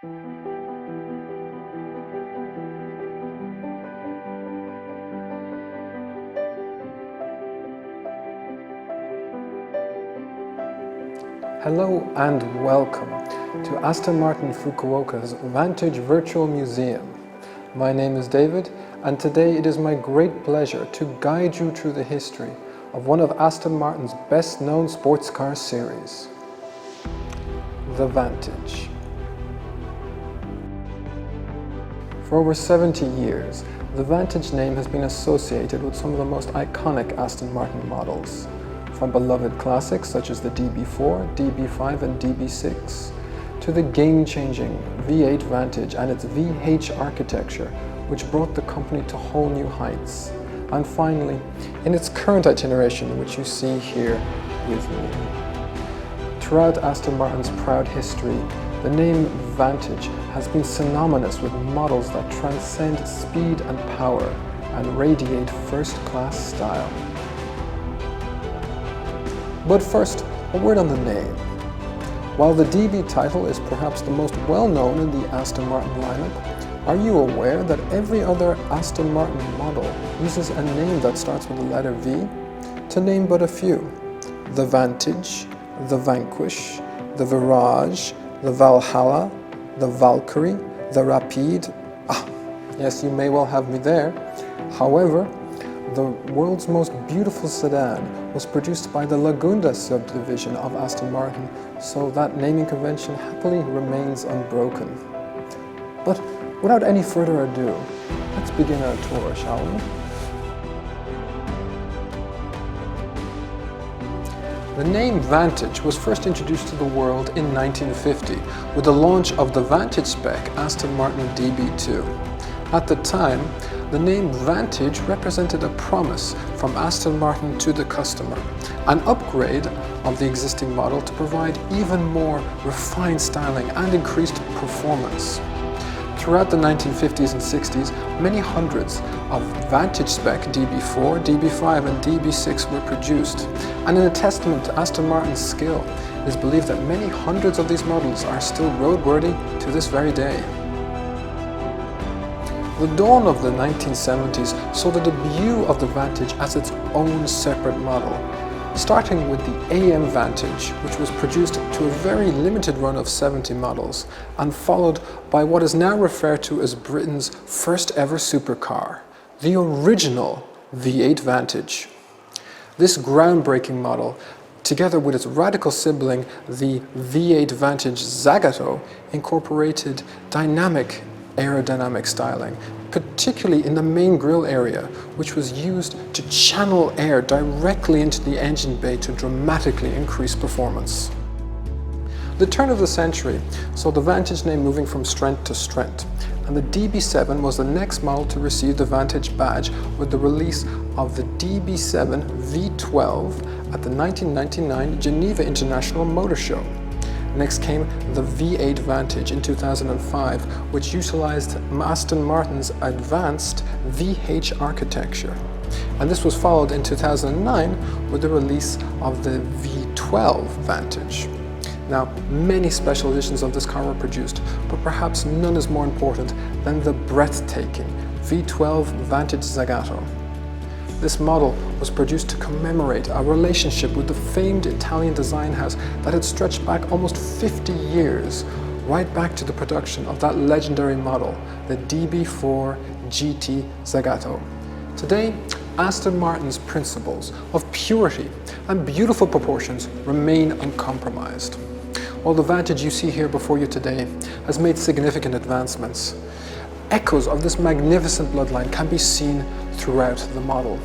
Hello and welcome to Aston Martin Fukuoka's Vantage Virtual Museum. My name is David, and today it is my great pleasure to guide you through the history of one of Aston Martin's best-known sports car series, the Vantage. For over 70 years, the Vantage name has been associated with some of the most iconic Aston Martin models, from beloved classics such as the DB4, DB5 and DB6, to the game-changing V8 Vantage and its VH architecture, which brought the company to whole new heights. And finally, in its current iteration, which you see here with me. Throughout Aston Martin's proud history, the name Vantage has been synonymous with models that transcend speed and power and radiate first-class style. But first, a word on the name. While the DB title is perhaps the most well-known in the Aston Martin lineup, are you aware that every other Aston Martin model uses a name that starts with the letter V? To name but a few: the Vantage, the Vanquish, the Virage, the Valhalla, the Valkyrie, the Rapide. Yes, you may well have me there. However, the world's most beautiful sedan was produced by the Lagunda subdivision of Aston Martin, so that naming convention happily remains unbroken. But without any further ado, let's begin our tour, shall we? The name Vantage was first introduced to the world in 1950 with the launch of the Vantage spec Aston Martin DB2. At the time, the name Vantage represented a promise from Aston Martin to the customer, an upgrade of the existing model to provide even more refined styling and increased performance. Throughout the 1950s and 60s, many hundreds of Vantage spec DB4, DB5 and DB6 were produced, and in a testament to Aston Martin's skill, it is believed that many hundreds of these models are still roadworthy to this very day. The dawn of the 1970s saw the debut of the Vantage as its own separate model, starting with the AM Vantage, which was produced to a very limited run of 70 models, and followed by what is now referred to as Britain's first ever supercar, the original V8 Vantage. This groundbreaking model, together with its radical sibling, the V8 Vantage Zagato, incorporated dynamic aerodynamic styling, particularly in the main grille area, which was used to channel air directly into the engine bay to dramatically increase performance. The turn of the century saw the Vantage name moving from strength to strength, and the DB7 was the next model to receive the Vantage badge with the release of the DB7 V12 at the 1999 Geneva International Motor Show. Next came the V8 Vantage in 2005, which utilized Aston Martin's advanced VH architecture. And this was followed in 2009 with the release of the V12 Vantage. Now, many special editions of this car were produced, but perhaps none is more important than the breathtaking V12 Vantage Zagato. This model was produced to commemorate a relationship with the famed Italian design house that had stretched back almost 50 years, right back to the production of that legendary model, the DB4 GT Zagato. Today, Aston Martin's principles of purity and beautiful proportions remain uncompromised. While the Vantage you see here before you today has made significant advancements, echoes of this magnificent bloodline can be seen throughout the model,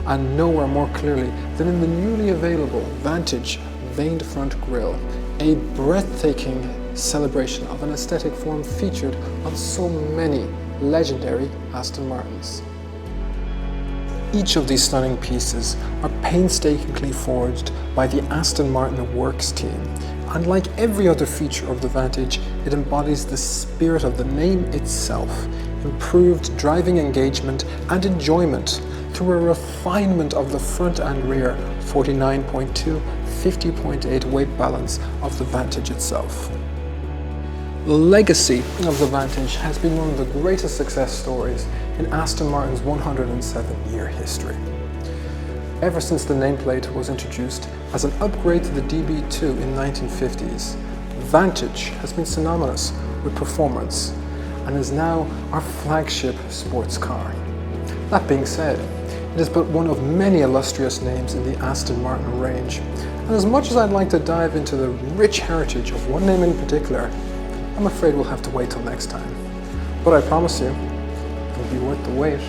and nowhere more clearly than in the newly available Vantage vaned front grille, a breathtaking celebration of an aesthetic form featured on so many legendary Aston Martins. Each of these stunning pieces are painstakingly forged by the Aston Martin Works team, and like every other feature of the Vantage, it embodies the spirit of the name itself, improved driving engagement and enjoyment through a refinement of the front and rear 49.2, 50.8 weight balance of the Vantage itself. The legacy of the Vantage has been one of the greatest success stories in Aston Martin's 107-year history. Ever since the nameplate was introduced as an upgrade to the DB2 in the 1950s, Vantage has been synonymous with performance and is now our flagship sports car. That being said, it is but one of many illustrious names in the Aston Martin range, and as much as I'd like to dive into the rich heritage of one name in particular, I'm afraid we'll have to wait till next time. But I promise you, it'll be worth the wait.